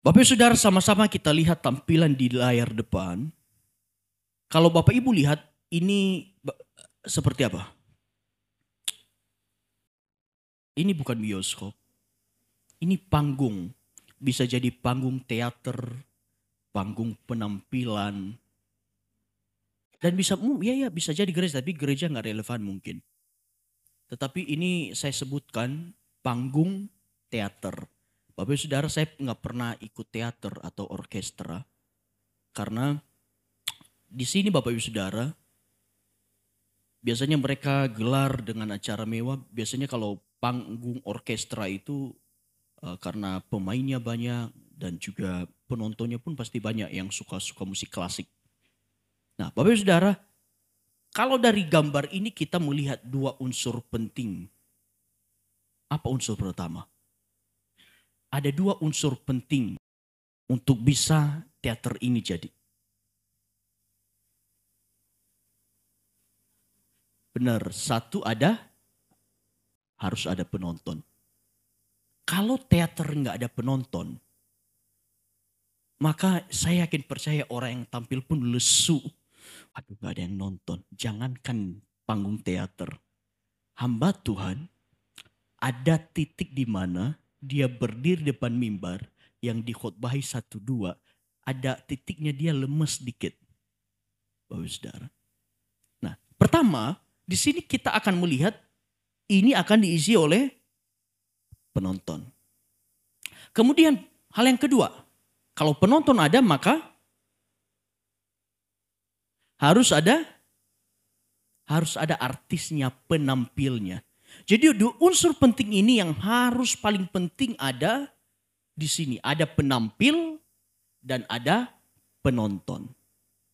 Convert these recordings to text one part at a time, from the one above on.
Bapak Ibu Saudara, sama-sama kita lihat tampilan di layar depan. Kalau Bapak Ibu lihat ini seperti apa? Ini bukan bioskop. Ini panggung. Bisa jadi panggung teater, panggung penampilan. Dan bisa bisa jadi gereja, tapi gereja nggak relevan mungkin. Tetapi ini saya sebutkan panggung teater. Bapak Ibu Saudara, saya nggak pernah ikut teater atau orkestra. Karena di sini Bapak Ibu Saudara, biasanya mereka gelar dengan acara mewah. Biasanya kalau panggung orkestra itu karena pemainnya banyak dan juga penontonnya pun pasti banyak yang suka-suka musik klasik. Nah, Bapak Ibu Saudara, kalau dari gambar ini kita melihat dua unsur penting. Apa unsur pertama? Ada dua unsur penting untuk bisa teater ini jadi. Benar, satu harus ada penonton. Kalau teater nggak ada penonton, maka saya yakin percaya orang yang tampil pun lesu. Aduh, gak ada yang nonton. Jangankan panggung teater. Hamba Tuhan, ada titik di mana dia berdiri depan mimbar yang dikhotbahi 1-2. Ada titiknya dia lemes dikit. Bapak Saudara. Nah, pertama, di sini kita akan melihat ini akan diisi oleh penonton. Kemudian hal yang kedua, kalau penonton ada maka harus ada artisnya, penampilnya. Jadi unsur penting ini yang harus paling penting ada di sini. Ada penampil dan ada penonton.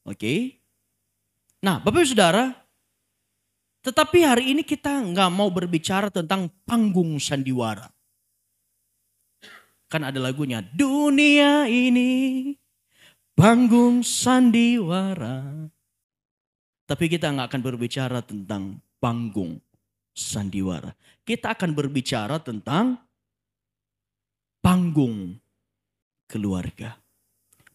Oke? Nah, Bapak Ibu Saudara, tetapi hari ini kita nggak mau berbicara tentang panggung sandiwara. Kan ada lagunya, dunia ini panggung sandiwara. Tapi kita nggak akan berbicara tentang panggung sandiwara. Kita akan berbicara tentang panggung keluarga.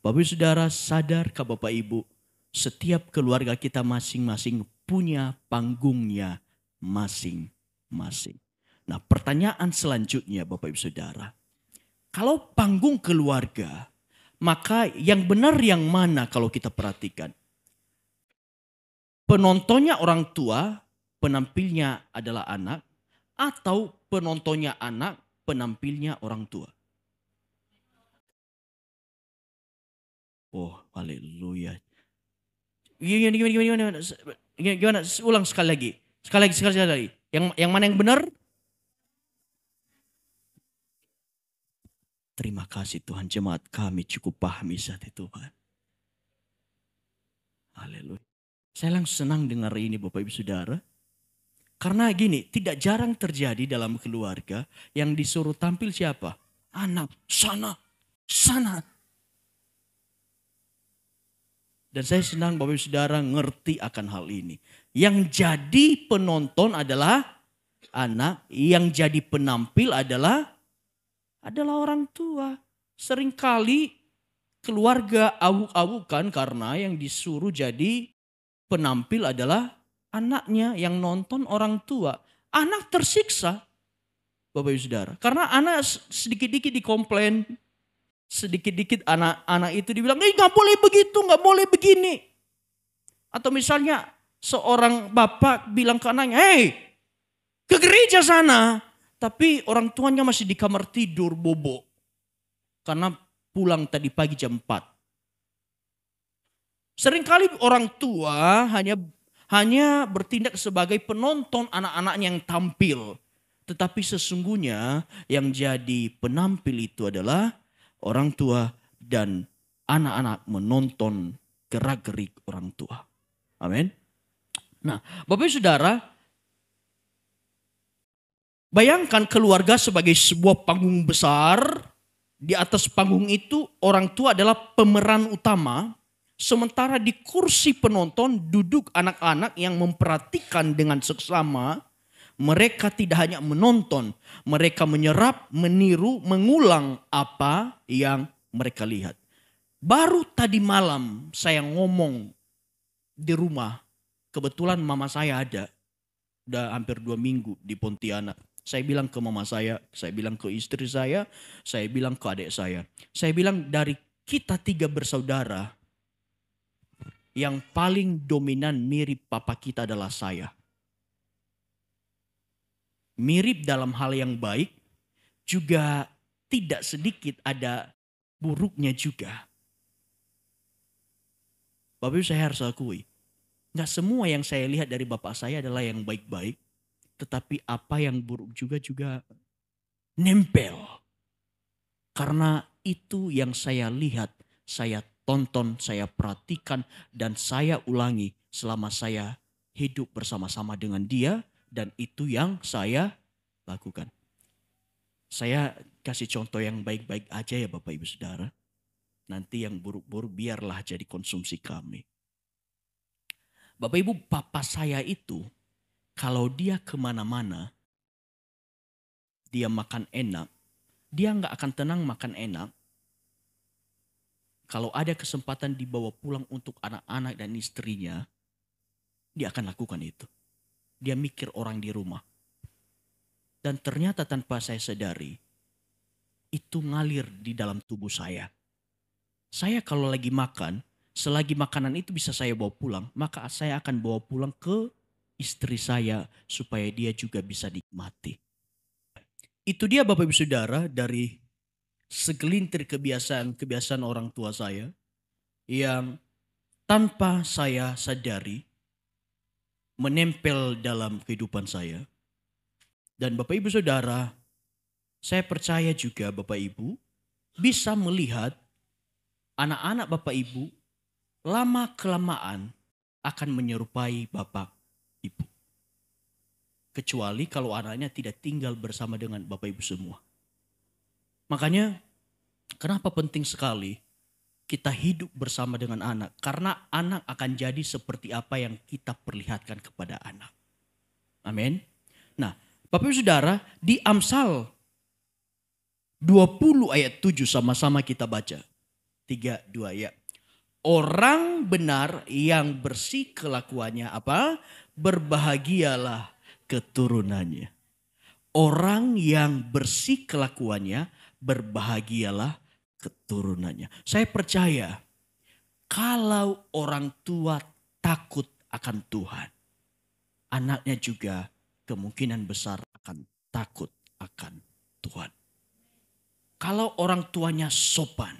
Bapak Ibu Saudara, sadarkah Bapak Ibu, setiap keluarga kita masing-masing punya panggungnya masing-masing. Nah, pertanyaan selanjutnya Bapak Ibu Saudara, kalau panggung keluarga, maka yang benar yang mana kalau kita perhatikan? Penontonnya orang tua, penampilnya adalah anak, atau penontonnya anak, penampilnya orang tua? Oh, haleluya. Gimana? Ulang sekali lagi. Sekali lagi. Yang mana yang benar? Terima kasih Tuhan, jemaat kami cukup pahami saat itu Tuhan. Haleluya. Saya langsung senang dengar ini Bapak Ibu Saudara. Karena gini, tidak jarang terjadi dalam keluarga yang disuruh tampil siapa? Anak, sana. Dan saya senang Bapak Ibu Saudara ngerti akan hal ini. Yang jadi penonton adalah anak, yang jadi penampil adalah orang tua. Seringkali keluarga awuk-awukan karena yang disuruh jadi penampil adalah anaknya, yang nonton orang tua. Anak tersiksa, Bapak Ibu Saudara. Karena anak sedikit-dikit dikomplain. Sedikit-dikit anak-anak itu dibilang, gak boleh begitu, gak boleh begini. Atau misalnya seorang bapak bilang ke anaknya, hey, ke gereja sana. Tapi orang tuanya masih di kamar tidur bobo. Karena pulang tadi pagi jam 4. Seringkali orang tua hanya bertindak sebagai penonton anak-anaknya yang tampil. Tetapi sesungguhnya yang jadi penampil itu adalah orang tua dan anak-anak menonton gerak-gerik orang tua. Amin. Nah, Bapak Ibu Saudara, bayangkan keluarga sebagai sebuah panggung besar. Di atas panggung itu orang tua adalah pemeran utama. Sementara di kursi penonton duduk anak-anak yang memperhatikan dengan seksama. Mereka tidak hanya menonton, mereka menyerap, meniru, mengulang apa yang mereka lihat. Baru tadi malam saya ngomong di rumah. Kebetulan mama saya ada. Udah hampir 2 minggu di Pontianak. Saya bilang ke mama saya bilang ke istri saya bilang ke adik saya. Saya bilang dari kita 3 bersaudara, yang paling dominan mirip papa kita adalah saya. Mirip dalam hal yang baik, juga tidak sedikit ada buruknya juga. Bapak Ibu, saya harus akui, gak semua yang saya lihat dari bapak saya adalah yang baik-baik. Tetapi apa yang buruk juga nempel. Karena itu yang saya lihat, saya tonton, saya perhatikan, dan saya ulangi selama saya hidup bersama-sama dengan dia. Dan itu yang saya lakukan. Saya kasih contoh yang baik-baik aja ya Bapak Ibu Saudara. Nanti yang buruk-buruk biarlah jadi konsumsi kami. Bapak Ibu, papa saya itu kalau dia kemana-mana, dia makan enak, dia nggak akan tenang makan enak. Kalau ada kesempatan dibawa pulang untuk anak-anak dan istrinya, dia akan lakukan itu. Dia mikir orang di rumah. Dan ternyata tanpa saya sadari, itu ngalir di dalam tubuh saya. Saya kalau lagi makan, selagi makanan itu bisa saya bawa pulang, maka saya akan bawa pulang ke istri saya supaya dia juga bisa nikmati. Itu dia Bapak Ibu Saudara dari segelintir kebiasaan orang tua saya yang tanpa saya sadari menempel dalam kehidupan saya. Dan Bapak Ibu Saudara, saya percaya juga Bapak Ibu bisa melihat anak-anak Bapak Ibu lama-kelamaan akan menyerupai Bapak Ibu. Kecuali kalau anaknya tidak tinggal bersama dengan Bapak Ibu semua. Makanya kenapa penting sekali kita hidup bersama dengan anak. Karena anak akan jadi seperti apa yang kita perlihatkan kepada anak. Amin. Nah, Bapak Ibu Saudara, di Amsal 20 ayat 7 sama-sama kita baca. 3, 2 ya. Orang benar yang bersih kelakuannya apa? Berbahagialah keturunannya. Orang yang bersih kelakuannya, berbahagialah keturunannya. Saya percaya kalau orang tua takut akan Tuhan, anaknya juga kemungkinan besar akan takut akan Tuhan. Kalau orang tuanya sopan,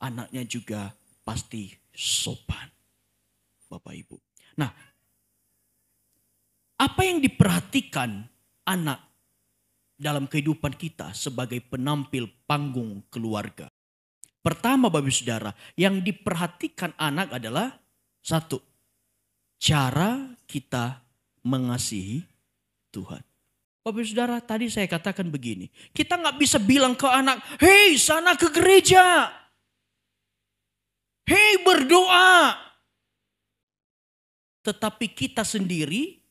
anaknya juga pasti sopan. Bapak Ibu. Nah, apa yang diperhatikan anak dalam kehidupan kita sebagai penampil panggung keluarga? Pertama Bapak Ibu Saudara, yang diperhatikan anak adalah satu, cara kita mengasihi Tuhan. Bapak Ibu Saudara, tadi saya katakan begini, kita nggak bisa bilang ke anak, hei sana ke gereja, hei berdoa. Tetapi kita sendiri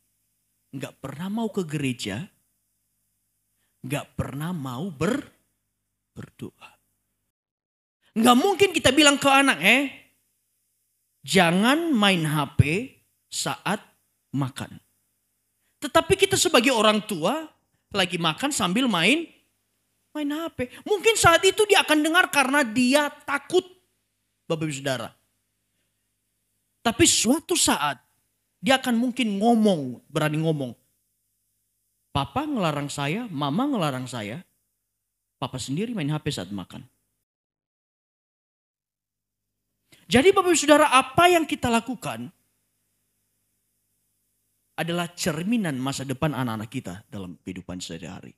nggak pernah mau ke gereja, nggak pernah mau berdoa. Nggak mungkin kita bilang ke anak, jangan main HP saat makan. Tetapi kita sebagai orang tua lagi makan sambil main HP. Mungkin saat itu dia akan dengar karena dia takut, Bapak Ibu Saudara. Tapi suatu saat dia akan mungkin berani ngomong. Papa ngelarang saya, mama ngelarang saya, papa sendiri main HP saat makan. Jadi Bapak Ibu Saudara, apa yang kita lakukan adalah cerminan masa depan anak-anak kita dalam kehidupan sehari-hari.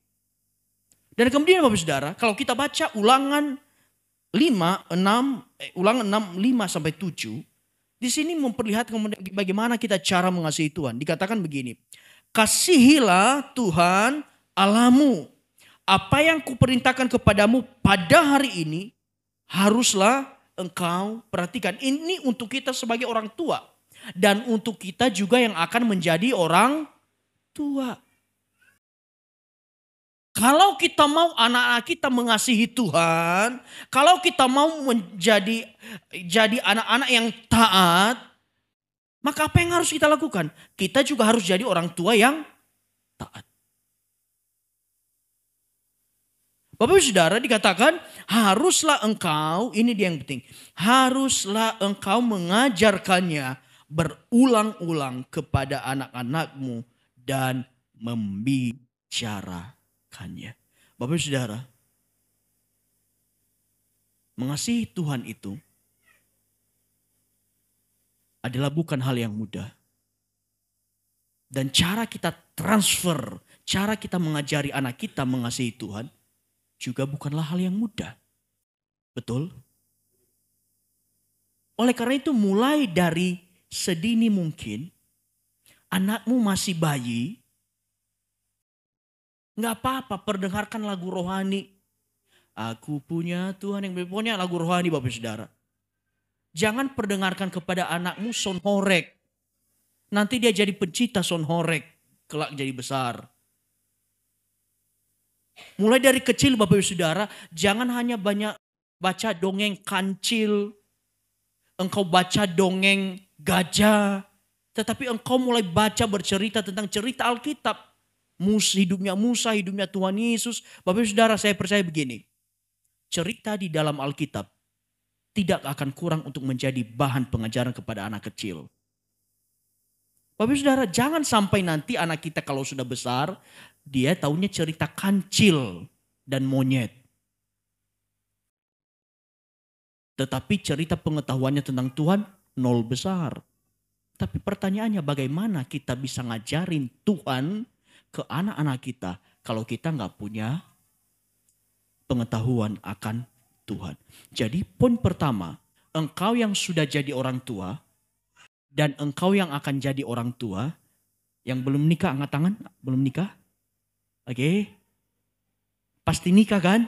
Dan kemudian Bapak Ibu Saudara, kalau kita baca Ulangan 5, 5-7, di sini memperlihatkan bagaimana kita cara mengasihi Tuhan. Dikatakan begini, kasihilah Tuhan Allahmu. Apa yang kuperintahkan kepadamu pada hari ini haruslah engkau perhatikan. Ini untuk kita sebagai orang tua. Dan untuk kita juga yang akan menjadi orang tua. Kalau kita mau anak-anak kita mengasihi Tuhan, kalau kita mau jadi anak-anak yang taat, maka apa yang harus kita lakukan? Kita juga harus jadi orang tua yang taat. Bapak Ibu Saudara, dikatakan haruslah engkau, ini dia yang penting. Haruslah engkau mengajarkannya berulang-ulang kepada anak-anakmu dan membicarakannya. Bapak Ibu Saudara, mengasihi Tuhan itu adalah bukan hal yang mudah. Dan cara kita transfer, cara kita mengajari anak kita mengasihi Tuhan juga bukanlah hal yang mudah. Betul? Oleh karena itu mulai dari sedini mungkin, anakmu masih bayi, nggak apa-apa perdengarkan lagu rohani. Aku punya Tuhan yang punya lagu rohani Bapak Saudara. Jangan perdengarkan kepada anakmu son horek. Nanti dia jadi pencipta son horek, kelak jadi besar. Mulai dari kecil Bapak Ibu Saudara, jangan hanya banyak baca dongeng kancil, engkau baca dongeng gajah, tetapi engkau mulai baca bercerita tentang cerita Alkitab. Hidupnya Musa, hidupnya Tuhan Yesus. Bapak Ibu Saudara, saya percaya begini. Cerita di dalam Alkitab tidak akan kurang untuk menjadi bahan pengajaran kepada anak kecil. Bapak Ibu Saudara, jangan sampai nanti anak kita kalau sudah besar, dia taunya cerita kancil dan monyet. Tetapi cerita pengetahuannya tentang Tuhan nol besar. Tapi pertanyaannya bagaimana kita bisa ngajarin Tuhan ke anak-anak kita kalau kita nggak punya pengetahuan akan Tuhan. Jadi poin pertama, engkau yang sudah jadi orang tua dan engkau yang akan jadi orang tua, yang belum nikah angkat tangan, belum nikah? Oke. Pasti nikah kan?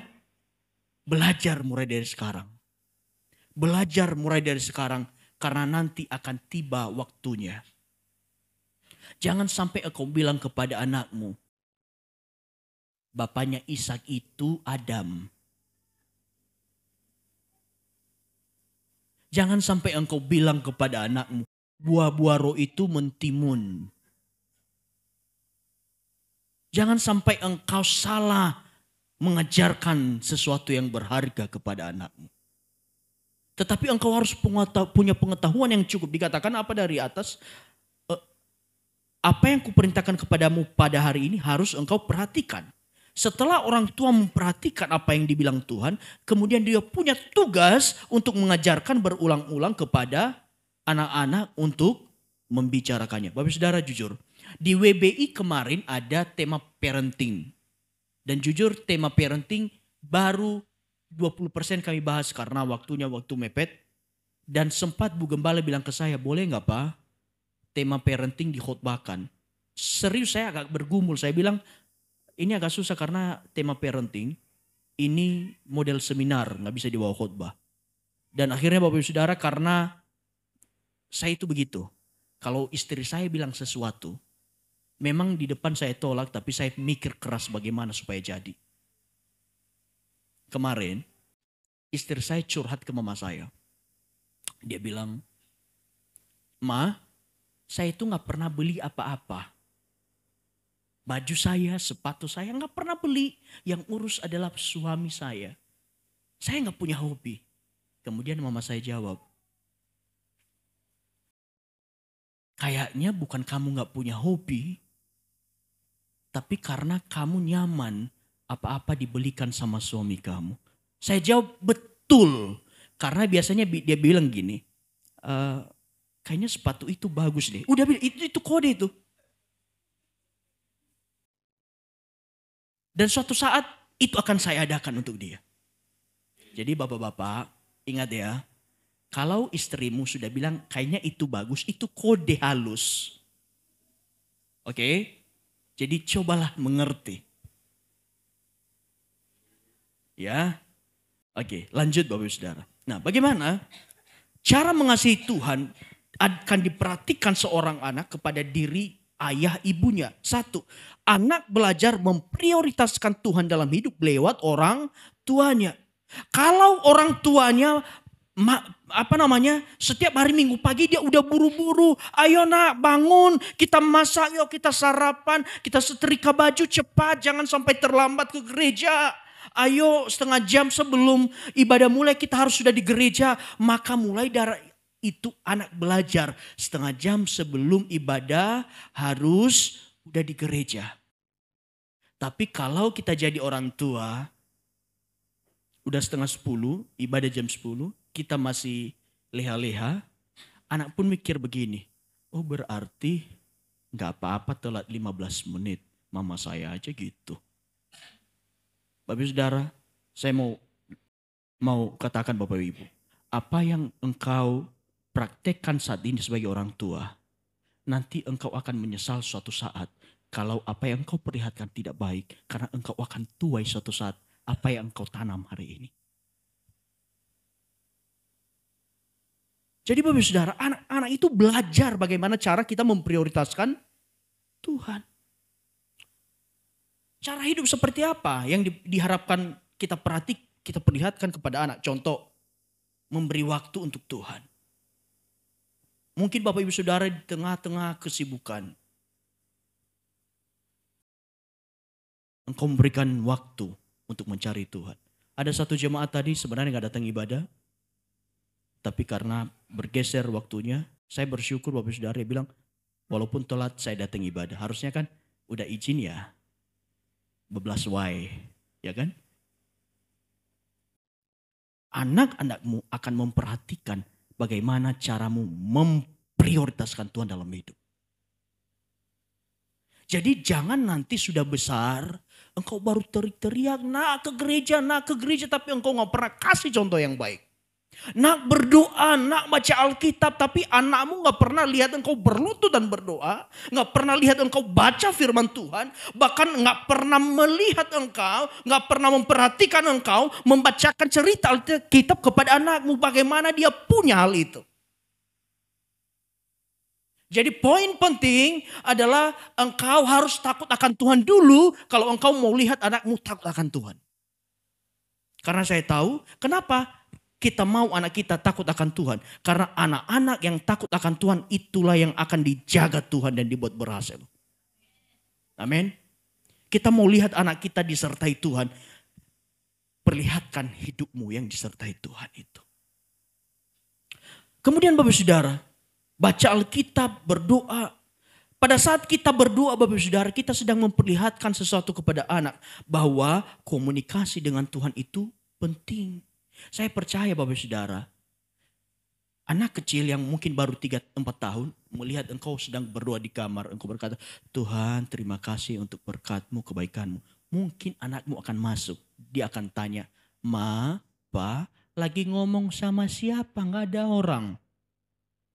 Belajar mulai dari sekarang. Belajar mulai dari sekarang karena nanti akan tiba waktunya. Jangan sampai engkau bilang kepada anakmu, bapaknya Ishak itu Adam. Jangan sampai engkau bilang kepada anakmu, buah-buah roh itu mentimun. Jangan sampai engkau salah mengajarkan sesuatu yang berharga kepada anakmu. Tetapi engkau harus punya pengetahuan yang cukup. Dikatakan apa dari atas? Apa yang kuperintahkan kepadamu pada hari ini harus engkau perhatikan. Setelah orang tua memperhatikan apa yang dibilang Tuhan, kemudian dia punya tugas untuk mengajarkan berulang-ulang kepada anak-anak untuk membicarakannya. Bapak Saudara jujur, di WBI kemarin ada tema parenting. Dan jujur tema parenting baru 20% kami bahas karena waktu mepet. Dan sempat Bu Gembala bilang ke saya, boleh nggak Pak tema parenting dikhotbahkan? Serius saya agak bergumul, saya bilang ini agak susah karena tema parenting ini model seminar, nggak bisa dibawa khotbah. Dan akhirnya Bapak Ibu Saudara, karena saya itu begitu. Kalau istri saya bilang sesuatu, memang di depan saya tolak, tapi saya mikir keras bagaimana supaya jadi. Kemarin, istri saya curhat ke mama saya. Dia bilang, Ma, saya itu gak pernah beli apa-apa. Baju saya, sepatu saya gak pernah beli. Yang urus adalah suami saya. Saya gak punya hobi. Kemudian mama saya jawab, kayaknya bukan kamu gak punya hobi, tapi karena kamu nyaman apa-apa dibelikan sama suami kamu. Saya jawab betul. Karena biasanya dia bilang gini, kayaknya sepatu itu bagus deh. Udah bilang, itu kode itu. Dan suatu saat itu akan saya adakan untuk dia. Jadi bapak-bapak ingat ya, kalau istrimu sudah bilang kayaknya itu bagus, itu kode halus. Oke? Jadi cobalah mengerti. Ya. Oke, lanjut Bapak Ibu Saudara. Nah, bagaimana cara mengasihi Tuhan akan diperhatikan seorang anak kepada diri ayah ibunya. Satu, anak belajar memprioritaskan Tuhan dalam hidup lewat orang tuanya. Kalau orang tuanya setiap hari Minggu pagi dia udah buru-buru. Ayo nak bangun, kita masak, yuk kita sarapan, kita setrika baju cepat, jangan sampai terlambat ke gereja. Ayo setengah jam sebelum ibadah mulai kita harus sudah di gereja. Maka mulai dari itu anak belajar setengah jam sebelum ibadah harus udah di gereja. Tapi kalau kita jadi orang tua, udah setengah 10, ibadah jam 10, kita masih leha-leha, anak pun mikir begini, oh berarti gak apa-apa telat 15 menit, mama saya aja gitu. Bapak Saudara, saya mau katakan Bapak Ibu, apa yang engkau praktekkan saat ini sebagai orang tua, nanti engkau akan menyesal suatu saat kalau apa yang engkau perlihatkan tidak baik, karena engkau akan tuai suatu saat apa yang engkau tanam hari ini. Jadi Bapak Saudara, anak-anak itu belajar bagaimana cara kita memprioritaskan Tuhan. Cara hidup seperti apa yang diharapkan kita perlihatkan kepada anak. Contoh, memberi waktu untuk Tuhan. Mungkin Bapak Ibu Saudara di tengah-tengah kesibukan, engkau memberikan waktu untuk mencari Tuhan. Ada satu jemaat tadi sebenarnya gak datang ibadah, tapi karena bergeser waktunya, saya bersyukur Bapak Saudara bilang, walaupun telat saya datang ibadah. Harusnya kan udah izin ya, beblas wae, ya kan? Anak-anakmu akan memperhatikan bagaimana caramu memprioritaskan Tuhan dalam hidup. Jadi jangan nanti sudah besar, engkau baru teriak-teriak, nak ke gereja, tapi engkau gak pernah kasih contoh yang baik. Nak berdoa, nak baca Alkitab, tapi anakmu gak pernah lihat engkau berlutut dan berdoa. Gak pernah lihat engkau baca firman Tuhan. Bahkan gak pernah melihat engkau, gak pernah memperhatikan engkau membacakan cerita Alkitab kepada anakmu. Bagaimana dia punya hal itu. Jadi poin penting adalah engkau harus takut akan Tuhan dulu kalau engkau mau lihat anakmu takut akan Tuhan. Karena saya tahu kenapa kita mau anak kita takut akan Tuhan. Karena anak-anak yang takut akan Tuhan itulah yang akan dijaga Tuhan dan dibuat berhasil. Amin. Kita mau lihat anak kita disertai Tuhan. Perlihatkan hidupmu yang disertai Tuhan itu. Kemudian Bapak Saudara, baca Alkitab, berdoa. Pada saat kita berdoa Bapak Saudara, kita sedang memperlihatkan sesuatu kepada anak. Bahwa komunikasi dengan Tuhan itu penting. Saya percaya Bapak Saudara, anak kecil yang mungkin baru 3-4 tahun, melihat engkau sedang berdoa di kamar, engkau berkata, Tuhan terima kasih untuk berkat-Mu, kebaikan-Mu. Mungkin anakmu akan masuk, dia akan tanya, Ma, Pa, lagi ngomong sama siapa? Gak ada orang.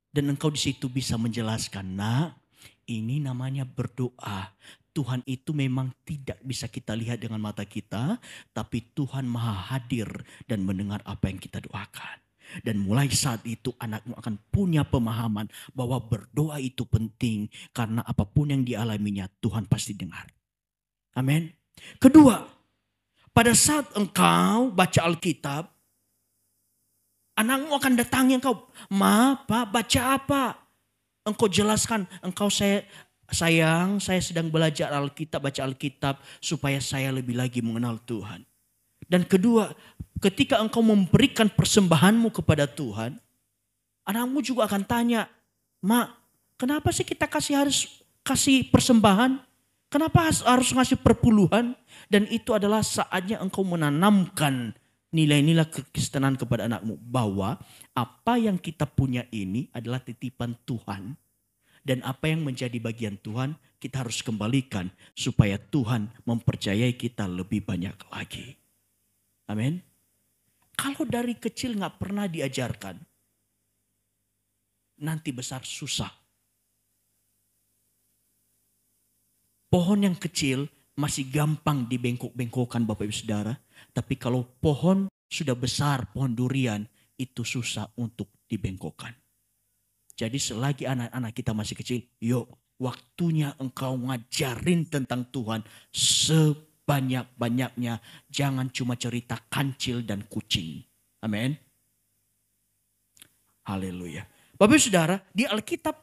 Dan engkau di situ bisa menjelaskan, nak, ini namanya berdoa. Tuhan itu memang tidak bisa kita lihat dengan mata kita, tapi Tuhan Maha hadir dan mendengar apa yang kita doakan. Dan mulai saat itu anakmu akan punya pemahaman bahwa berdoa itu penting, karena apapun yang dialaminya Tuhan pasti dengar. Amin. Kedua, pada saat engkau baca Alkitab, anakmu akan datangi engkau, Ma, Pa, baca apa? Engkau jelaskan, sayang, saya sedang belajar Alkitab, baca Alkitab supaya saya lebih lagi mengenal Tuhan. Dan kedua, ketika engkau memberikan persembahanmu kepada Tuhan, anakmu juga akan tanya, Ma, kenapa sih kita harus kasih persembahan? Kenapa harus ngasih perpuluhan? Dan itu adalah saatnya engkau menanamkan nilai-nilai kekristenan kepada anakmu. Bahwa apa yang kita punya ini adalah titipan Tuhan. Dan apa yang menjadi bagian Tuhan kita harus kembalikan supaya Tuhan mempercayai kita lebih banyak lagi. Amin. Kalau dari kecil gak pernah diajarkan, nanti besar susah. Pohon yang kecil masih gampang dibengkok-bengkokkan Bapak Ibu Saudara. Tapi kalau pohon sudah besar, pohon durian, itu susah untuk dibengkokkan. Jadi selagi anak-anak kita masih kecil, yuk Waktunya engkau ngajarin tentang Tuhan sebanyak-banyaknya. Jangan cuma cerita kancil dan kucing. Amin. Haleluya. Bapak Ibu Saudara, di Alkitab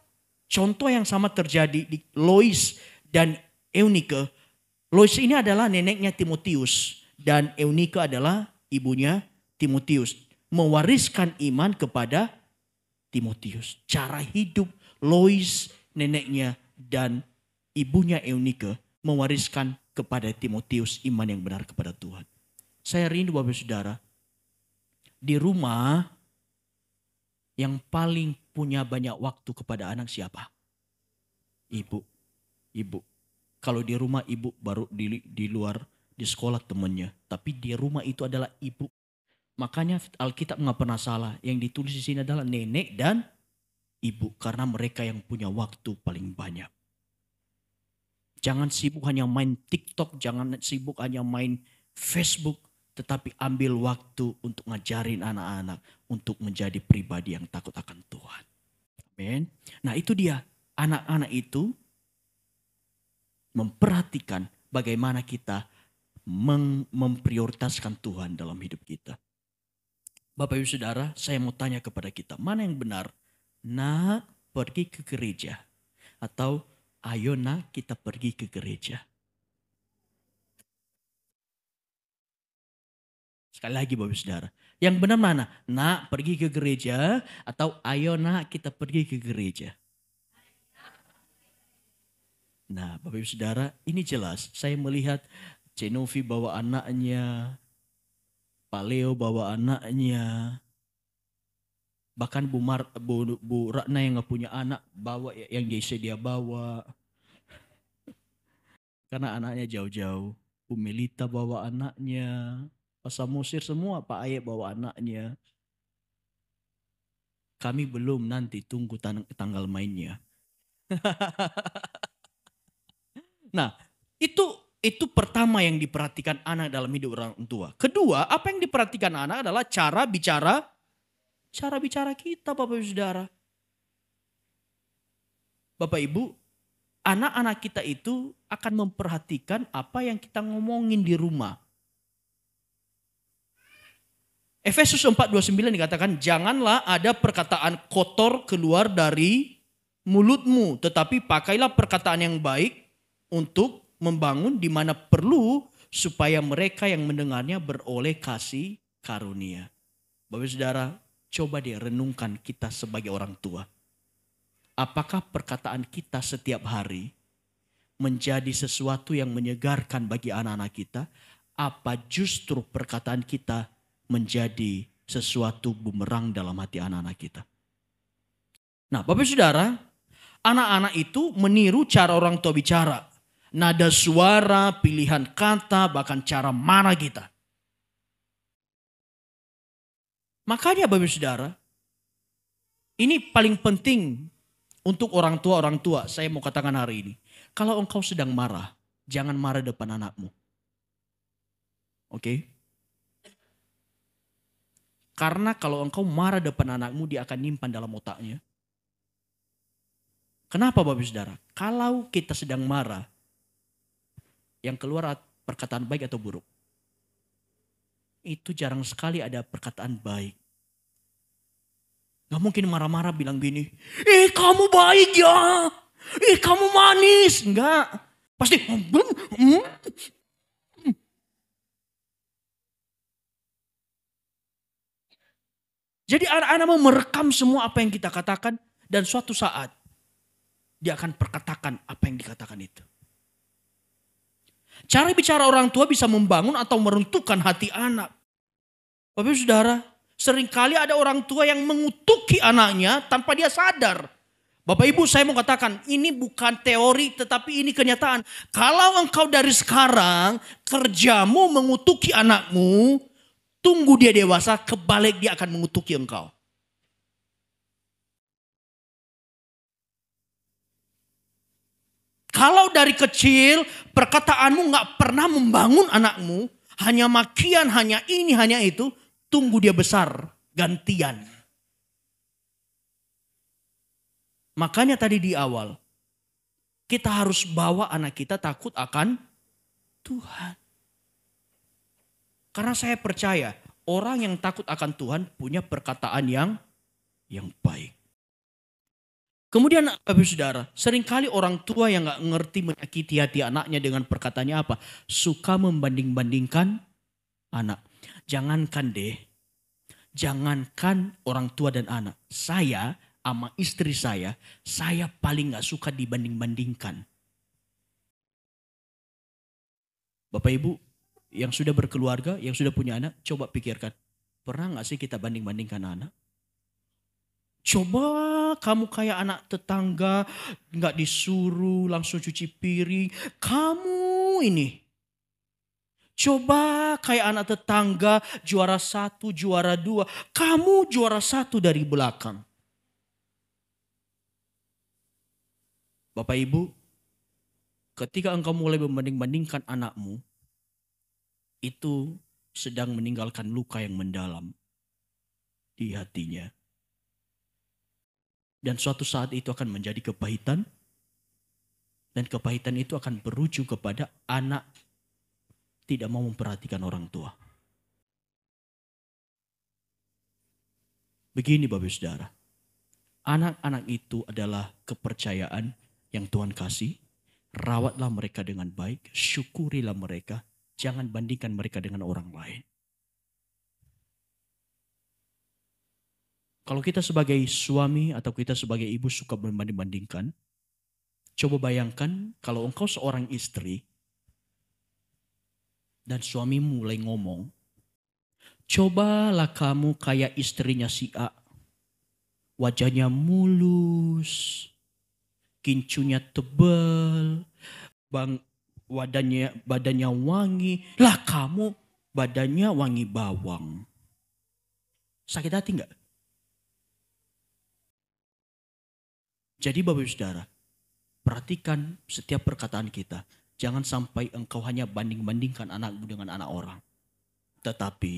contoh yang sama terjadi di Lois dan Eunike. Lois ini adalah neneknya Timotius dan Eunike adalah ibunya Timotius. Mewariskan iman kepada Timotius. Cara hidup Lois, neneknya dan ibunya Eunike mewariskan kepada Timotius iman yang benar kepada Tuhan. Saya rindu Bapak Saudara, di rumah yang paling punya banyak waktu kepada anak siapa? Ibu. Kalau di rumah ibu baru di luar di sekolah temannya, tapi di rumah itu adalah ibu. Makanya Alkitab nggak pernah salah. Yang ditulis di sini adalah nenek dan ibu, karena mereka yang punya waktu paling banyak. Jangan sibuk hanya main TikTok, jangan sibuk hanya main Facebook, tetapi ambil waktu untuk ngajarin anak-anak untuk menjadi pribadi yang takut akan Tuhan. Amin. Nah itu dia, anak-anak itu memperhatikan bagaimana kita memprioritaskan Tuhan dalam hidup kita. Bapak Ibu Saudara, saya mau tanya kepada kita, mana yang benar? Nak, pergi ke gereja. Atau ayo nak, kita pergi ke gereja. Sekali lagi Bapak Ibu Saudara, yang benar mana? Nak, pergi ke gereja. Atau ayo nak, kita pergi ke gereja. Nah Bapak Ibu Saudara, ini jelas. Saya melihat Cenovi bawa anaknya, Pak Leo bawa anaknya. Bahkan Bu Ratna yang gak punya anak bawa yang JC dia bawa. Karena anaknya jauh-jauh. Bu Melita bawa anaknya. Pak Samosir semua, Pak Aye bawa anaknya. Kami belum, nanti tunggu tanggal mainnya. Nah itu pertama yang diperhatikan anak dalam hidup orang tua. Kedua, apa yang diperhatikan anak adalah cara bicara kita Bapak Ibu Saudara. Bapak Ibu, anak-anak kita itu akan memperhatikan apa yang kita ngomongin di rumah. Efesus 4:29 dikatakan, janganlah ada perkataan kotor keluar dari mulutmu, tetapi pakailah perkataan yang baik untuk membangun di mana perlu, supaya mereka yang mendengarnya beroleh kasih karunia. Bapak Saudara, coba deh renungkan kita sebagai orang tua. Apakah perkataan kita setiap hari menjadi sesuatu yang menyegarkan bagi anak-anak kita? Apa justru perkataan kita menjadi sesuatu bumerang dalam hati anak-anak kita? Nah Bapak Saudara, anak-anak itu meniru cara orang tua bicara. Nada suara, pilihan kata, bahkan cara marah kita. Makanya Bapak Saudara, ini paling penting untuk orang tua. Saya mau katakan hari ini. Kalau engkau sedang marah, jangan marah depan anakmu. Oke? Karena kalau engkau marah depan anakmu, dia akan nyimpan dalam otaknya. Kenapa Bapak Saudara? Kalau kita sedang marah, yang keluar perkataan baik atau buruk? Itu jarang sekali ada perkataan baik. Gak mungkin marah-marah bilang gini, kamu baik ya, kamu manis. Enggak, pasti Jadi anak-anak mau merekam semua apa yang kita katakan, dan suatu saat dia akan perkatakan apa yang dikatakan itu. Cara bicara orang tua bisa membangun atau meruntuhkan hati anak. Bapak Saudara, seringkali ada orang tua yang mengutuki anaknya tanpa dia sadar. Bapak Ibu, saya mau katakan, ini bukan teori tetapi ini kenyataan. Kalau engkau dari sekarang kerjamu mengutuki anakmu, tunggu dia dewasa, kebalik dia akan mengutuki engkau. Kalau dari kecil perkataanmu gak pernah membangun anakmu, hanya makian, hanya ini, hanya itu, tunggu dia besar, gantian. Makanya tadi di awal, Kita harus bawa anak kita takut akan Tuhan. Karena saya percaya orang yang takut akan Tuhan punya perkataan yang baik. Kemudian Bapak Saudara, seringkali orang tua yang gak ngerti menyakiti hati anaknya dengan perkataannya apa? Suka membanding-bandingkan anak. Jangankan orang tua dan anak. Saya sama istri saya paling gak suka dibanding-bandingkan. Bapak Ibu yang sudah berkeluarga, yang sudah punya anak, coba pikirkan. Pernah gak sih kita banding-bandingkan anak? Coba kamu kayak anak tetangga, gak disuruh langsung cuci piring. Kamu ini. Coba kayak anak tetangga juara 1, juara 2. Kamu juara 1 dari belakang. Bapak Ibu, ketika engkau mulai membanding-bandingkan anakmu, itu sedang meninggalkan luka yang mendalam di hatinya. Dan suatu saat itu akan menjadi kepahitan. Dan kepahitan itu akan berujung kepada anak tidak mau memperhatikan orang tua. Begini Bapak Saudara. Anak-anak itu adalah kepercayaan yang Tuhan kasih. Rawatlah mereka dengan baik. Syukurilah mereka. Jangan bandingkan mereka dengan orang lain. Kalau kita sebagai suami atau kita sebagai ibu suka membanding-bandingkan, coba bayangkan kalau engkau seorang istri dan suami mulai ngomong, cobalah kamu kayak istrinya si A. Wajahnya mulus, kincunya tebal, badannya wangi. Lah kamu badannya wangi bawang. Sakit hati enggak? Jadi Bapak Saudara, perhatikan setiap perkataan kita. Jangan sampai engkau hanya banding-bandingkan anakmu dengan anak orang. Tetapi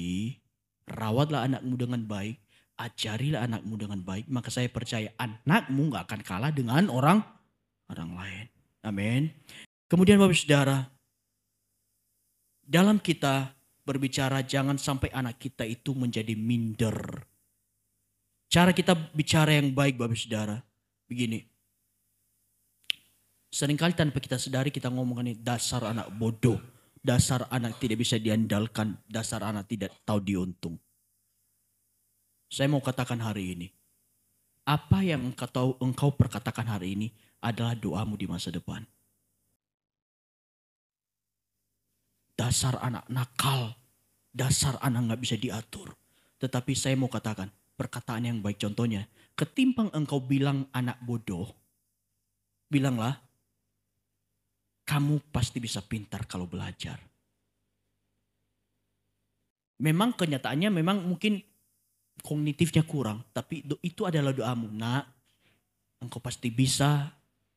rawatlah anakmu dengan baik. Ajarilah anakmu dengan baik. Maka saya percaya anakmu gak akan kalah dengan orang lain. Amin. Kemudian Bapak Saudara, dalam kita berbicara jangan sampai anak kita itu menjadi minder. Cara kita bicara yang baik Bapak Saudara. Begini, seringkali tanpa kita sadari kita ngomongkan ini dasar anak bodoh, dasar anak tidak bisa diandalkan, dasar anak tidak tahu diuntung. Saya mau katakan hari ini, apa yang engkau perkatakan hari ini adalah doamu di masa depan. Dasar anak nakal, dasar anak gak bisa diatur. Tetapi saya mau katakan, perkataan yang baik contohnya, ketimbang engkau bilang anak bodoh, bilanglah, kamu pasti bisa pintar kalau belajar. Memang kenyataannya memang mungkin kognitifnya kurang, tapi itu adalah doamu. Nak, engkau pasti bisa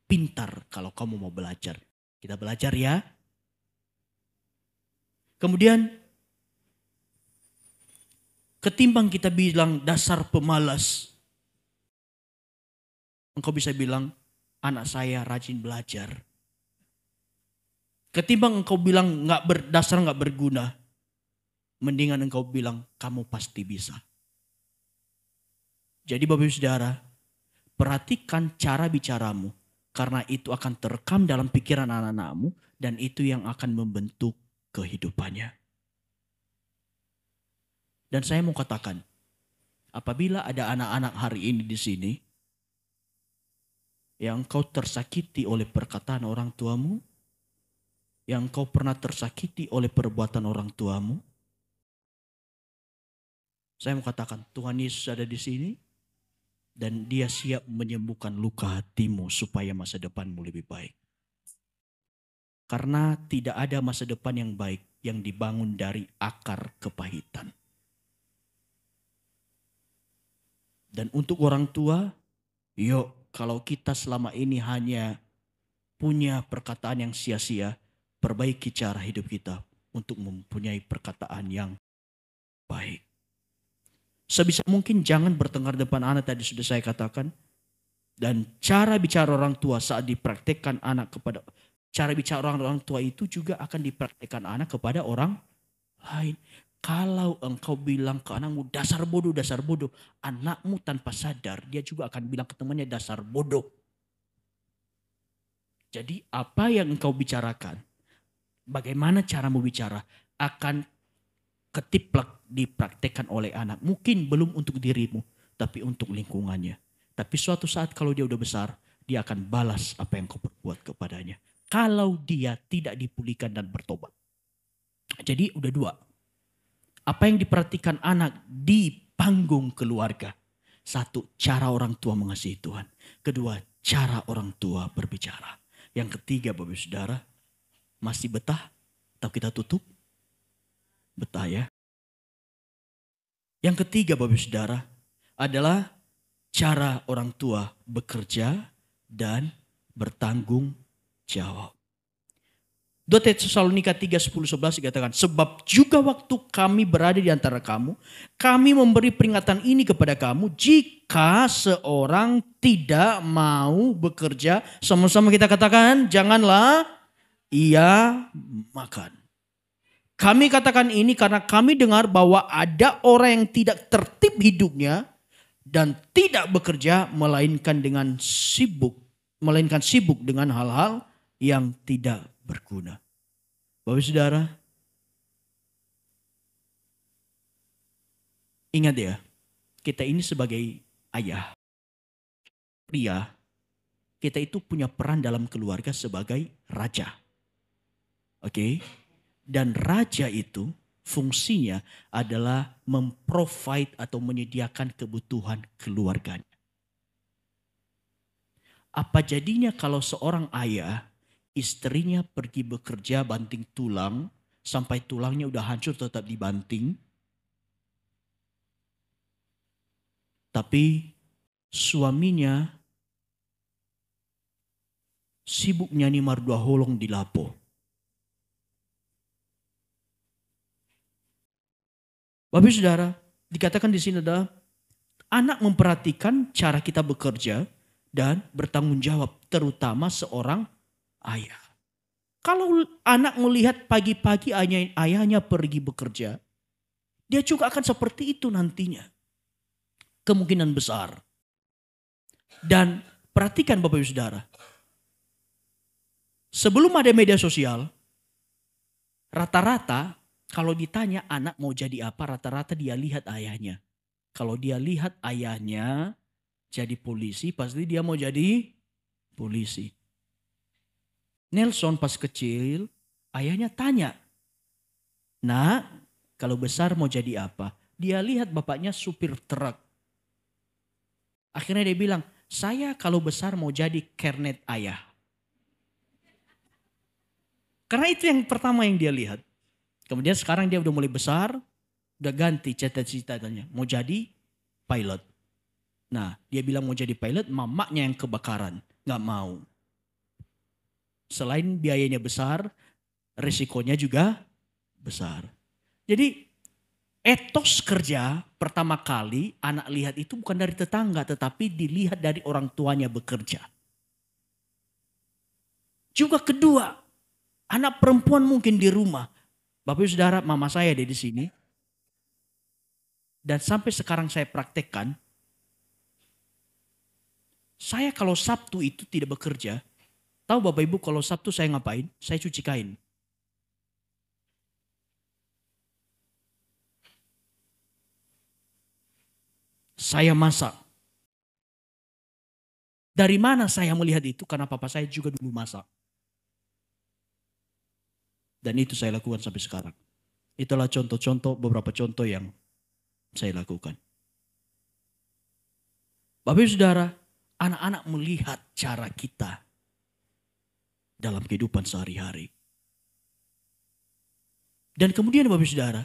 pintar kalau kamu mau belajar. Kita belajar ya. Kemudian, ketimbang kita bilang dasar pemalas, engkau bisa bilang anak saya rajin belajar. Ketimbang engkau bilang dasar nggak berguna, mendingan engkau bilang kamu pasti bisa. Jadi Bapak Ibu Saudara, perhatikan cara bicaramu karena itu akan terekam dalam pikiran anak-anakmu dan itu yang akan membentuk kehidupannya. Dan saya mau katakan, apabila ada anak-anak hari ini di sini yang kau tersakiti oleh perkataan orang tuamu, yang kau pernah tersakiti oleh perbuatan orang tuamu, saya mau katakan Tuhan Yesus ada di sini dan Dia siap menyembuhkan luka hatimu supaya masa depanmu lebih baik. Karena tidak ada masa depan yang baik yang dibangun dari akar kepahitan. Dan untuk orang tua, yuk kalau kita selama ini hanya punya perkataan yang sia-sia, perbaiki cara hidup kita untuk mempunyai perkataan yang baik. Sebisa mungkin jangan bertengkar depan anak, tadi sudah saya katakan. Dan cara bicara orang tua saat dipraktekkan anak kepada, cara bicara orang tua itu juga akan dipraktekkan anak kepada orang lain. Kalau engkau bilang ke anakmu dasar bodoh, anakmu tanpa sadar dia juga akan bilang ke temannya dasar bodoh. Jadi apa yang engkau bicarakan, bagaimana caramu bicara akan ketiplak dipraktekkan oleh anak. Mungkin belum untuk dirimu, tapi untuk lingkungannya. Tapi suatu saat kalau dia udah besar, dia akan balas apa yang kau perbuat kepadanya. Kalau dia tidak dipulihkan dan bertobat. Jadi udah dua. Apa yang diperhatikan anak di panggung keluarga. Satu, cara orang tua mengasihi Tuhan. Kedua, cara orang tua berbicara. Yang ketiga, Bapak Saudara, masih betah? Atau kita tutup? Betah ya. Yang ketiga, Bapak Saudara, adalah cara orang tua bekerja dan bertanggung jawab. 2 Tesalonika 3:10-11 dikatakan, sebab juga waktu kami berada di antara kamu, kami memberi peringatan ini kepada kamu, jika seorang tidak mau bekerja, sama-sama kita katakan, janganlah ia makan. Kami katakan ini karena kami dengar bahwa ada orang yang tidak tertib hidupnya dan tidak bekerja melainkan sibuk dengan hal-hal yang tidak berguna. Bapak Saudara, ingat ya, kita ini sebagai ayah, pria, kita itu punya peran dalam keluarga sebagai raja. Oke? Dan raja itu fungsinya adalah memprovide atau menyediakan kebutuhan keluarganya. Apa jadinya kalau seorang ayah, istrinya pergi bekerja banting tulang, sampai tulangnya udah hancur tetap dibanting. Tapi suaminya sibuk nyanyi mardua holong di lapo. Bapak Saudara, dikatakan di sini adalah anak memperhatikan cara kita bekerja dan bertanggung jawab, terutama seorang ayah. Kalau anak melihat pagi-pagi ayahnya pergi bekerja, dia juga akan seperti itu nantinya. Kemungkinan besar. Dan perhatikan Bapak Ibu Saudara, sebelum ada media sosial, rata-rata kalau ditanya anak mau jadi apa, rata-rata dia lihat ayahnya. Kalau dia lihat ayahnya jadi polisi, pasti dia mau jadi polisi. Nelson pas kecil, ayahnya tanya, "Nak, kalau besar mau jadi apa?" Dia lihat bapaknya supir truk. Akhirnya dia bilang, "Saya kalau besar mau jadi kernet ayah." Karena itu yang pertama yang dia lihat. Kemudian sekarang dia udah mulai besar, udah ganti cita-citanya, mau jadi pilot. Nah, dia bilang mau jadi pilot, mamanya yang kebakaran, nggak mau. Selain biayanya besar, risikonya juga besar. Jadi etos kerja pertama kali anak lihat itu bukan dari tetangga, tetapi dilihat dari orang tuanya bekerja. Juga kedua, anak perempuan mungkin di rumah. Bapak Ibu Saudara, mama saya ada di sini. Dan sampai sekarang saya praktekkan. Saya kalau Sabtu itu tidak bekerja. Tahu Bapak Ibu kalau Sabtu saya ngapain? Saya cuci kain. Saya masak. Dari mana saya melihat itu? Karena papa saya juga dulu masak. Dan itu saya lakukan sampai sekarang. Itulah contoh-contoh, beberapa contoh yang saya lakukan. Bapak Ibu Saudara, anak-anak melihat cara kita dalam kehidupan sehari-hari. Dan kemudian Bapak Ibu Saudara,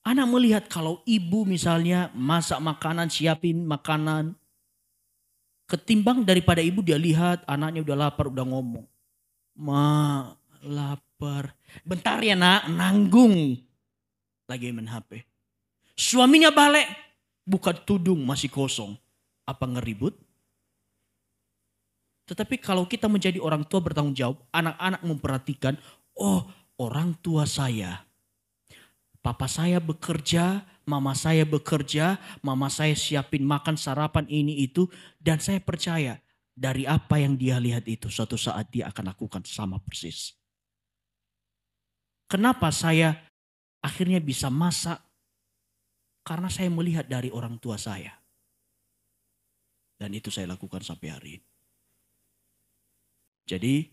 anak melihat kalau ibu misalnya masak makanan, siapin makanan. Ketimbang daripada ibu dia lihat anaknya udah lapar, udah ngomong. "Ma, lapar. Bentar ya nak, nanggung." Lagi main HP. Suaminya balik, buka tudung masih kosong. Apa ngeribut? Tetapi kalau kita menjadi orang tua bertanggung jawab, anak-anak memperhatikan, oh orang tua saya, papa saya bekerja, mama saya bekerja, mama saya siapin makan sarapan ini itu. Dan saya percaya dari apa yang dia lihat itu suatu saat dia akan lakukan sama persis. Kenapa saya akhirnya bisa masak? Karena saya melihat dari orang tua saya. Dan itu saya lakukan sampai hari ini. Jadi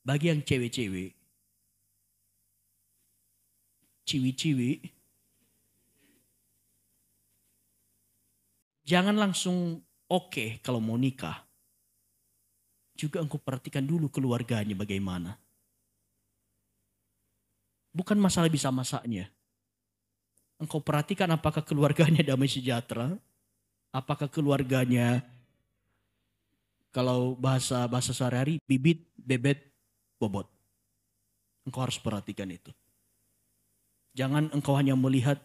bagi yang cewek-cewek, ciwi-ciwi, jangan langsung oke kalau mau nikah. Juga engkau perhatikan dulu keluarganya bagaimana. Bukan masalah bisa masaknya. Engkau perhatikan apakah keluarganya damai sejahtera, apakah keluarganya, kalau bahasa sehari-hari, bibit, bebet, bobot. Engkau harus perhatikan itu. Jangan engkau hanya melihat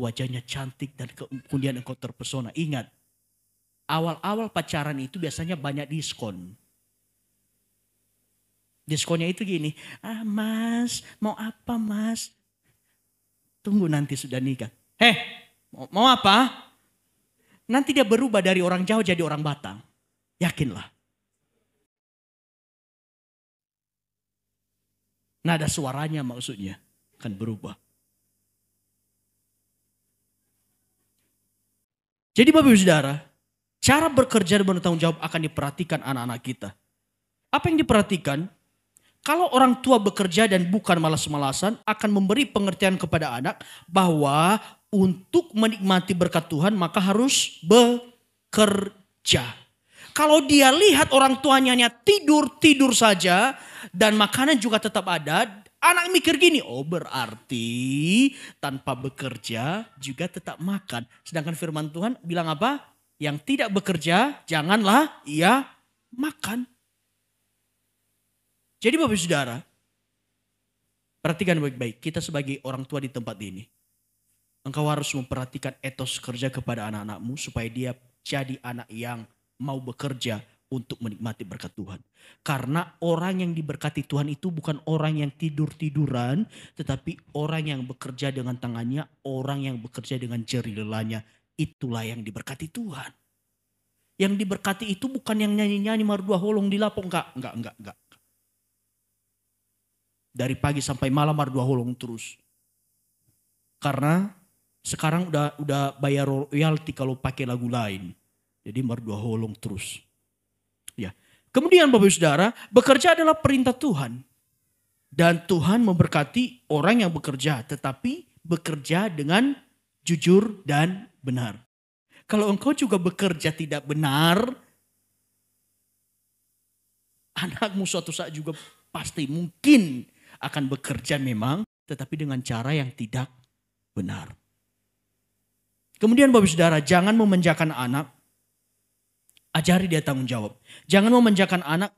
wajahnya cantik dan kemudian engkau terpesona. Ingat, awal-awal pacaran itu biasanya banyak diskon. Diskonnya itu gini, mas, mau apa mas? Tunggu nanti sudah nikah. Mau apa? Nanti dia berubah dari orang Jawa jadi orang Batak. Yakinlah. Nada suaranya maksudnya akan berubah. Jadi Bapak Ibu Saudara, cara bekerja dan bertanggung jawab akan diperhatikan anak-anak kita. Apa yang diperhatikan? Kalau orang tua bekerja dan bukan malas-malasan, akan memberi pengertian kepada anak bahwa untuk menikmati berkat Tuhan maka harus bekerja. Kalau dia lihat orang tuanya hanya tidur saja dan makanan juga tetap ada, anak mikir gini, oh berarti tanpa bekerja juga tetap makan. Sedangkan firman Tuhan bilang apa? Yang tidak bekerja janganlah ia makan. Jadi Bapak Saudara, perhatikan baik-baik, kita sebagai orang tua di tempat ini. Engkau harus memperhatikan etos kerja kepada anak-anakmu supaya dia jadi anak yang mau bekerja untuk menikmati berkat Tuhan. Karena orang yang diberkati Tuhan itu bukan orang yang tidur-tiduran, tetapi orang yang bekerja dengan tangannya, orang yang bekerja dengan jerih lelahnya. Itulah yang diberkati Tuhan. Yang diberkati itu bukan yang nyanyi-nyanyi mardua holong di lapong. Enggak. Dari pagi sampai malam mardua holong terus. Karena sekarang udah bayar royalti kalau pakai lagu lain. Jadi mardua holong terus. Ya. Kemudian Bapak Ibu Saudara, bekerja adalah perintah Tuhan. Dan Tuhan memberkati orang yang bekerja, tetapi bekerja dengan jujur dan benar. Kalau engkau juga bekerja tidak benar, anakmu suatu saat juga pasti mungkin akan bekerja memang, tetapi dengan cara yang tidak benar. Kemudian Bapak Ibu Saudara, jangan memanjakan anak, ajari dia tanggung jawab. Jangan memanjakan anak,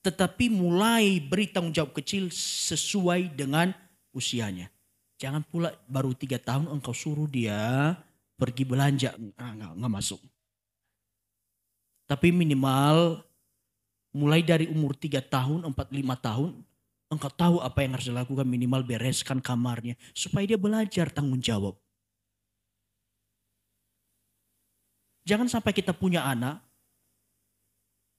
tetapi mulai beri tanggung jawab kecil sesuai dengan usianya. Jangan pula baru 3 tahun engkau suruh dia pergi belanja. Enggak masuk. Tapi minimal mulai dari umur 3 tahun, 4, 5 tahun. Engkau tahu apa yang harus dilakukan, minimal bereskan kamarnya. Supaya dia belajar tanggung jawab. Jangan sampai kita punya anak.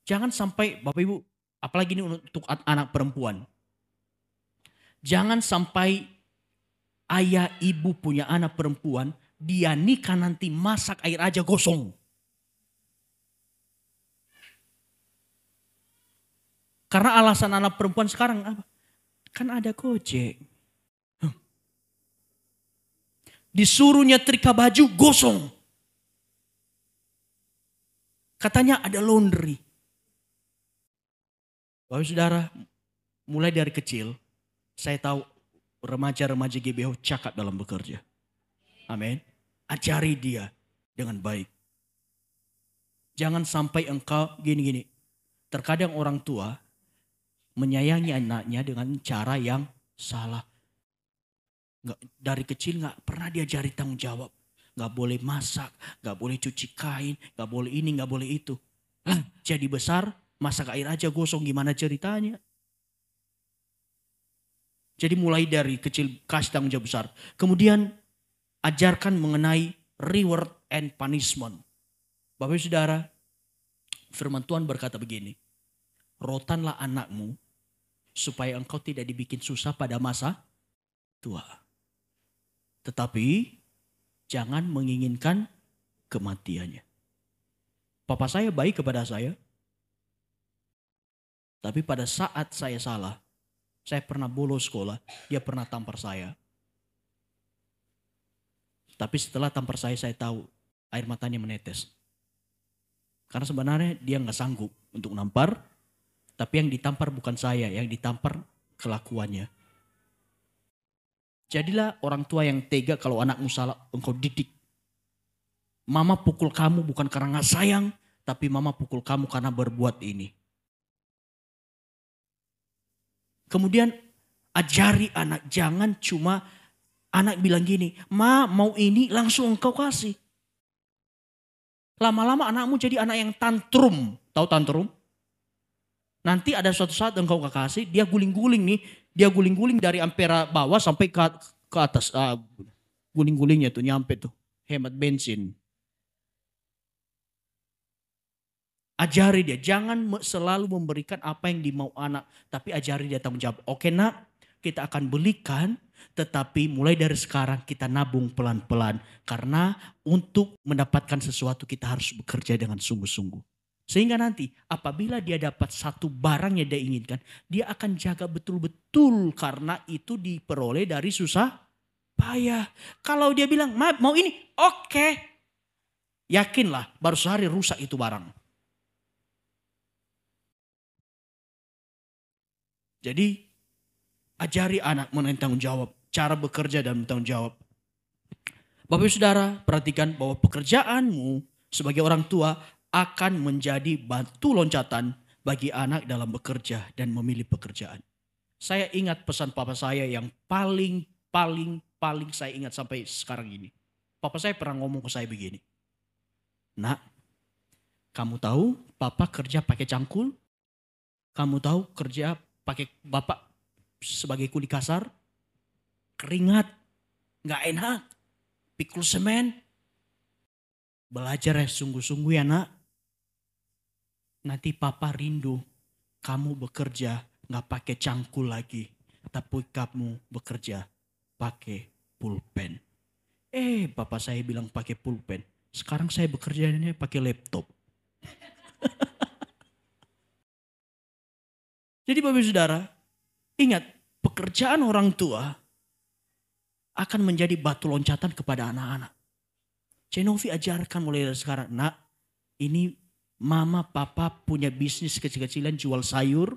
Jangan sampai Bapak Ibu, apalagi ini untuk anak perempuan. Jangan sampai ayah ibu punya anak perempuan, dia nikah nanti masak air aja gosong. Karena alasan anak perempuan sekarang apa? Kan ada Gojek. Disuruh nyetrika baju gosong. Katanya ada laundry. Bapak Saudara, mulai dari kecil, saya tahu remaja-remaja GBH cakap dalam bekerja. Amin. Ajari dia dengan baik. Jangan sampai engkau gini-gini. Terkadang orang tua menyayangi anaknya dengan cara yang salah. Dari kecil nggak pernah diajari tanggung jawab. Gak boleh masak, gak boleh cuci kain, gak boleh ini, gak boleh itu. Jadi besar, masak air aja gosong, gimana ceritanya? Jadi mulai dari kecil kasih tanggung jawab besar. Kemudian ajarkan mengenai reward and punishment. Bapak Ibu Saudara, firman Tuhan berkata begini. Rotanlah anakmu supaya engkau tidak dibikin susah pada masa tua. Tetapi jangan menginginkan kematiannya. Papa saya baik kepada saya. Tapi pada saat saya salah, saya pernah bolos sekolah, dia pernah tampar saya. Tapi setelah tampar saya tahu air matanya menetes. Karena sebenarnya dia nggak sanggup untuk nampar, tapi yang ditampar bukan saya, yang ditampar kelakuannya. Jadilah orang tua yang tega kalau anakmu salah, engkau didik. Mama pukul kamu bukan karena nggak sayang, tapi mama pukul kamu karena berbuat ini. Kemudian ajari anak, jangan cuma anak bilang gini, ma mau ini langsung engkau kasih. Lama-lama anakmu jadi anak yang tantrum. Tahu tantrum? Nanti ada suatu saat engkau gak kasih, dia guling-guling nih. Dia guling-guling dari ampera bawah sampai ke atas. Guling-gulingnya tuh nyampe tuh. Hemat bensin. Ajari dia, jangan selalu memberikan apa yang dimau anak. Tapi ajari dia tanggung jawab. Oke nak, kita akan belikan. Tetapi mulai dari sekarang kita nabung pelan-pelan. Karena untuk mendapatkan sesuatu kita harus bekerja dengan sungguh-sungguh. Sehingga nanti apabila dia dapat satu barang yang dia inginkan, dia akan jaga betul-betul karena itu diperoleh dari susah payah. Kalau dia bilang, maaf mau ini, oke. Yakinlah baru sehari rusak itu barang. Jadi ajari anak mengenai tanggung jawab, cara bekerja dan tanggung jawab. Bapak Ibu Saudara, perhatikan bahwa pekerjaanmu sebagai orang tua akan menjadi batu loncatan bagi anak dalam bekerja dan memilih pekerjaan. Saya ingat pesan papa saya yang paling saya ingat sampai sekarang ini. Papa saya pernah ngomong ke saya begini. Nak, kamu tahu papa kerja pakai cangkul? Kamu tahu kerja pakai bapak sebagai kuli kasar? Keringat, gak enak, pikul semen. Belajar ya sungguh-sungguh ya nak. Nanti papa rindu kamu bekerja gak pakai cangkul lagi. Tapi kamu bekerja pakai pulpen. Bapak saya bilang pakai pulpen. Sekarang saya bekerjanya pakai laptop. Jadi Bapak Ibu Saudara, ingat pekerjaan orang tua akan menjadi batu loncatan kepada anak-anak. Cenovi ajarkan mulai dari sekarang, nak ini mama papa punya bisnis kecil-kecilan jual sayur.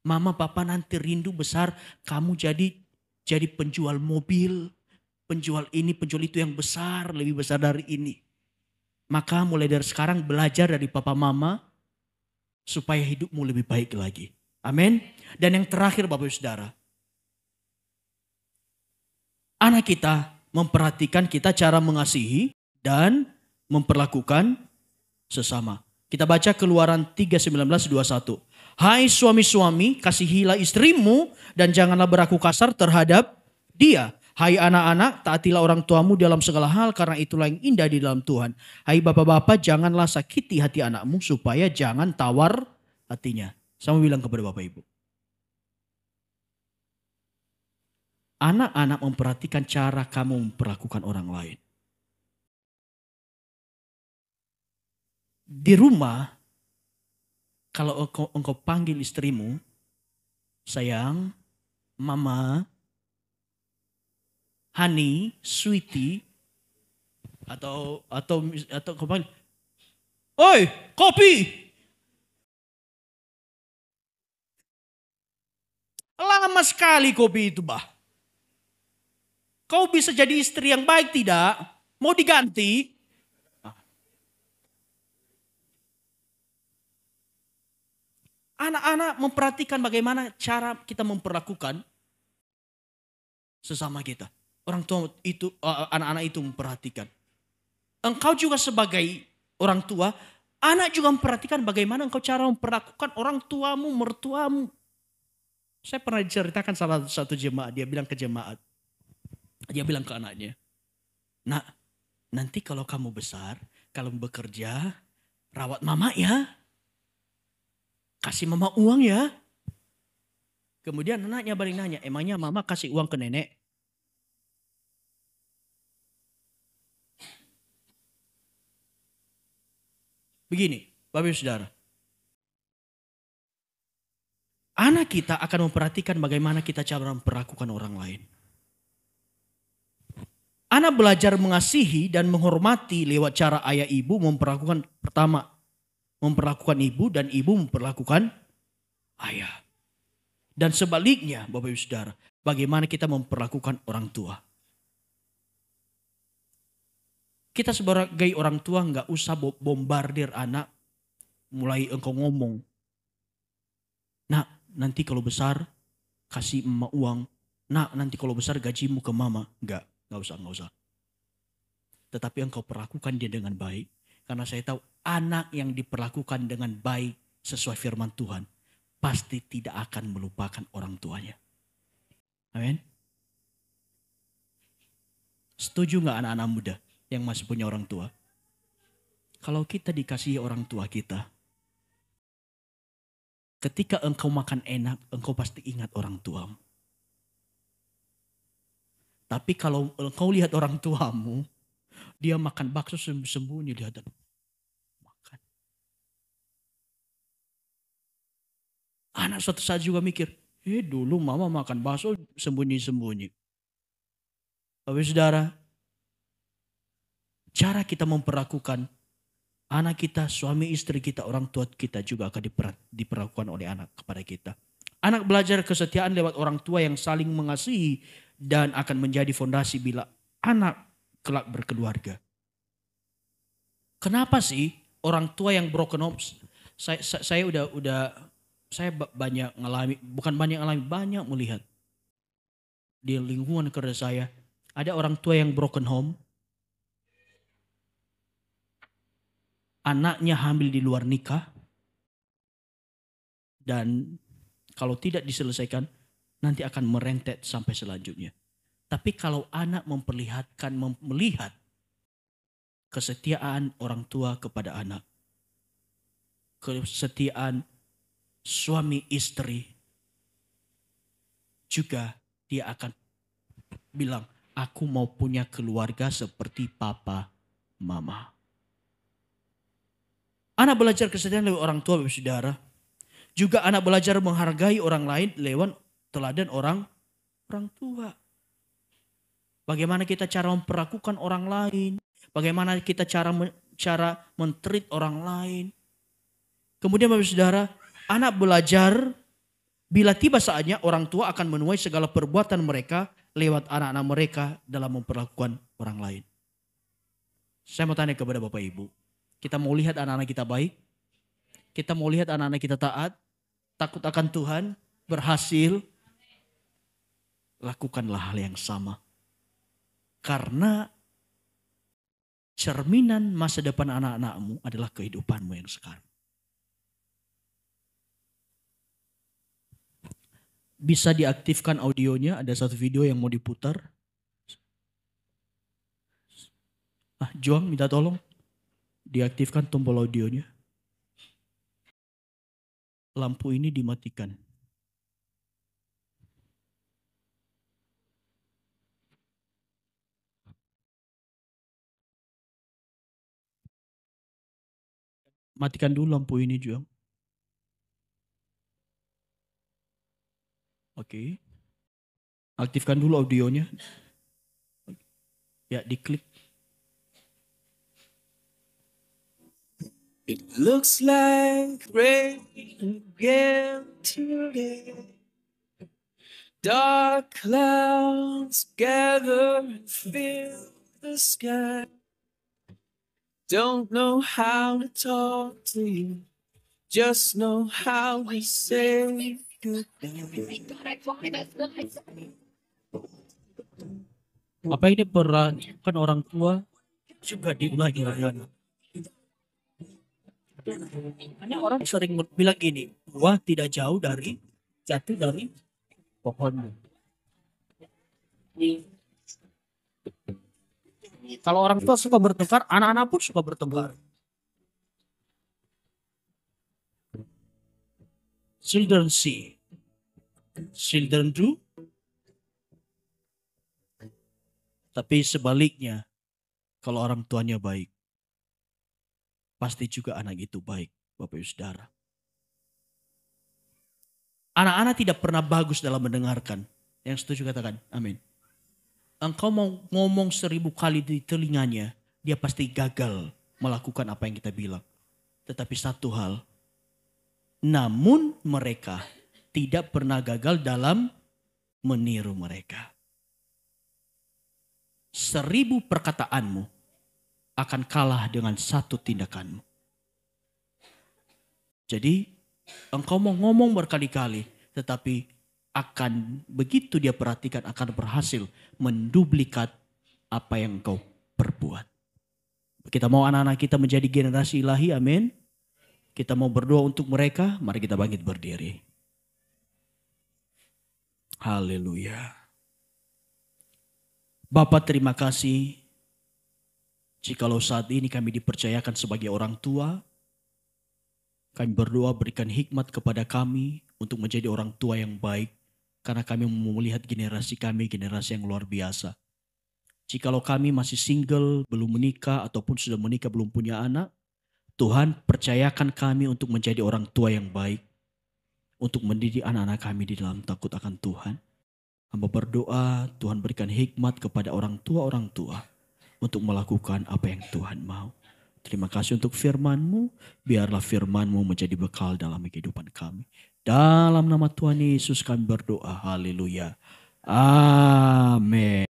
Mama papa nanti rindu besar kamu jadi penjual mobil. Penjual ini, penjual itu yang besar, lebih besar dari ini. Maka mulai dari sekarang belajar dari papa mama supaya hidupmu lebih baik lagi. Amin. Dan yang terakhir Bapak Ibu Saudara. Anak kita memperhatikan kita cara mengasihi dan memperlakukan sesama. Kita baca Keluaran 3:19-21. Hai suami-suami, kasihilah istrimu dan janganlah berlaku kasar terhadap dia. Hai anak-anak, taatilah orang tuamu dalam segala hal karena itulah yang indah di dalam Tuhan. Hai bapak-bapak, janganlah sakiti hati anakmu supaya jangan tawar hatinya. Saya mau bilang kepada Bapak Ibu. Anak-anak memperhatikan cara kamu memperlakukan orang lain. Di rumah, kalau engkau panggil istrimu, sayang, mama, honey, sweetie, atau kau panggil, oi, kopi. Lama sekali kopi itu, bah. Kau bisa jadi istri yang baik tidak? Mau diganti? Anak-anak memperhatikan bagaimana cara kita memperlakukan sesama kita. orang tua itu, anak-anak itu memperhatikan. Engkau juga sebagai orang tua, anak juga memperhatikan bagaimana engkau cara memperlakukan orang tuamu, mertuamu. Saya pernah diceritakan salah satu jemaat, dia bilang ke jemaat, dia bilang ke anaknya, "Nak, nanti kalau kamu besar, kalau bekerja, rawat mama ya. Kasih mama uang ya." Kemudian anaknya balik nanya, "Emangnya mama kasih uang ke nenek?" Begini, Bapak Ibu Saudara. Anak kita akan memperhatikan bagaimana kita cara memperlakukan orang lain. Anak belajar mengasihi dan menghormati lewat cara ayah ibu memperlakukan, pertama, memperlakukan ibu, dan ibu memperlakukan ayah. Dan sebaliknya, Bapak Ibu Saudara, bagaimana kita memperlakukan orang tua. Kita sebagai orang tua nggak usah bombardir anak, mulai engkau ngomong, "Nak, nanti kalau besar kasih emak uang. Nak, nanti kalau besar gajimu ke mama." Enggak usah. Tetapi engkau perlakukan dia dengan baik. Karena saya tahu anak yang diperlakukan dengan baik sesuai firman Tuhan pasti tidak akan melupakan orang tuanya. Amin. Setuju nggak anak-anak muda yang masih punya orang tua? Kalau kita dikasihi orang tua kita, ketika engkau makan enak, engkau pasti ingat orang tuamu. Tapi kalau engkau lihat orang tuamu, dia makan bakso sembunyi, lihat makan. Anak suatu saat juga mikir, dulu mama makan bakso sembunyi-sembunyi. Bapak Saudara, cara kita memperlakukan anak kita, suami istri kita, orang tua kita juga akan diperlakukan oleh anak kepada kita. Anak belajar kesetiaan lewat orang tua yang saling mengasihi dan akan menjadi fondasi bila anak kelak berkeluarga. Kenapa sih orang tua yang broken homes? Saya banyak ngalami, bukan banyak ngalami, banyak melihat di lingkungan kerja saya. Ada orang tua yang broken home, anaknya hamil di luar nikah, dan kalau tidak diselesaikan nanti akan merentet sampai selanjutnya. Tapi kalau anak melihat kesetiaan orang tua kepada anak, kesetiaan suami istri, juga dia akan bilang, "Aku mau punya keluarga seperti papa, mama." Anak belajar kesetiaan lewat orang tua, Bapak Saudara. Juga anak belajar menghargai orang lain lewat teladan orang tua. Bagaimana kita cara memperlakukan orang lain. Bagaimana kita cara men-treat orang lain. Kemudian Bapak Saudara, anak belajar bila tiba saatnya orang tua akan menuai segala perbuatan mereka lewat anak-anak mereka dalam memperlakukan orang lain. Saya mau tanya kepada Bapak Ibu. Kita mau lihat anak-anak kita baik? Kita mau lihat anak-anak kita taat? Takut akan Tuhan? Berhasil? Lakukanlah hal yang sama. Karena cerminan masa depan anak-anakmu adalah kehidupanmu yang sekarang. Bisa diaktifkan audionya, ada satu video yang mau diputar. Juang minta tolong diaktifkan tombol audionya. Lampu ini dimatikan. Matikan dulu lampu ini, Juang. Oke. Aktifkan dulu audionya. Ya, diklik. It looks like rain again today. Dark clouds gather and fill the sky. Don't know how to talk to you, just know how to say goodbye. Apa ini perlakukan orang tua juga diulangi oleh anak. Hanya orang sering bilang gini, buah tidak jauh dari jatuh dari pohonnya. Kalau orang tua suka bertengkar, anak-anak pun suka bertengkar. Children see, children do. Tapi sebaliknya, kalau orang tuanya baik, pasti juga anak itu baik, Bapak Ibu Saudara. Anak-anak tidak pernah bagus dalam mendengarkan. Yang setuju katakan, amin. Engkau mau ngomong 1000 kali di telinganya, dia pasti gagal melakukan apa yang kita bilang. Tetapi satu hal, namun mereka tidak pernah gagal dalam meniru mereka. 1000 perkataanmu akan kalah dengan 1 tindakanmu. Jadi engkau mau ngomong berkali-kali, tetapi akan begitu dia perhatikan akan berhasil menduplikat apa yang engkau perbuat. Kita mau anak-anak kita menjadi generasi ilahi, amin. Kita mau berdoa untuk mereka, mari kita bangkit berdiri. Haleluya. Bapak terima kasih, jikalau saat ini kami dipercayakan sebagai orang tua, kami berdoa berikan hikmat kepada kami untuk menjadi orang tua yang baik. Karena kami mau melihat generasi kami, generasi yang luar biasa. Jikalau kami masih single, belum menikah, ataupun sudah menikah belum punya anak, Tuhan percayakan kami untuk menjadi orang tua yang baik. Untuk mendidik anak-anak kami di dalam takut akan Tuhan. Hamba berdoa Tuhan berikan hikmat kepada orang tua untuk melakukan apa yang Tuhan mau. Terima kasih untuk firman-Mu. Biarlah firman-Mu menjadi bekal dalam kehidupan kami. Dalam nama Tuhan Yesus kami berdoa. Haleluya. Amin.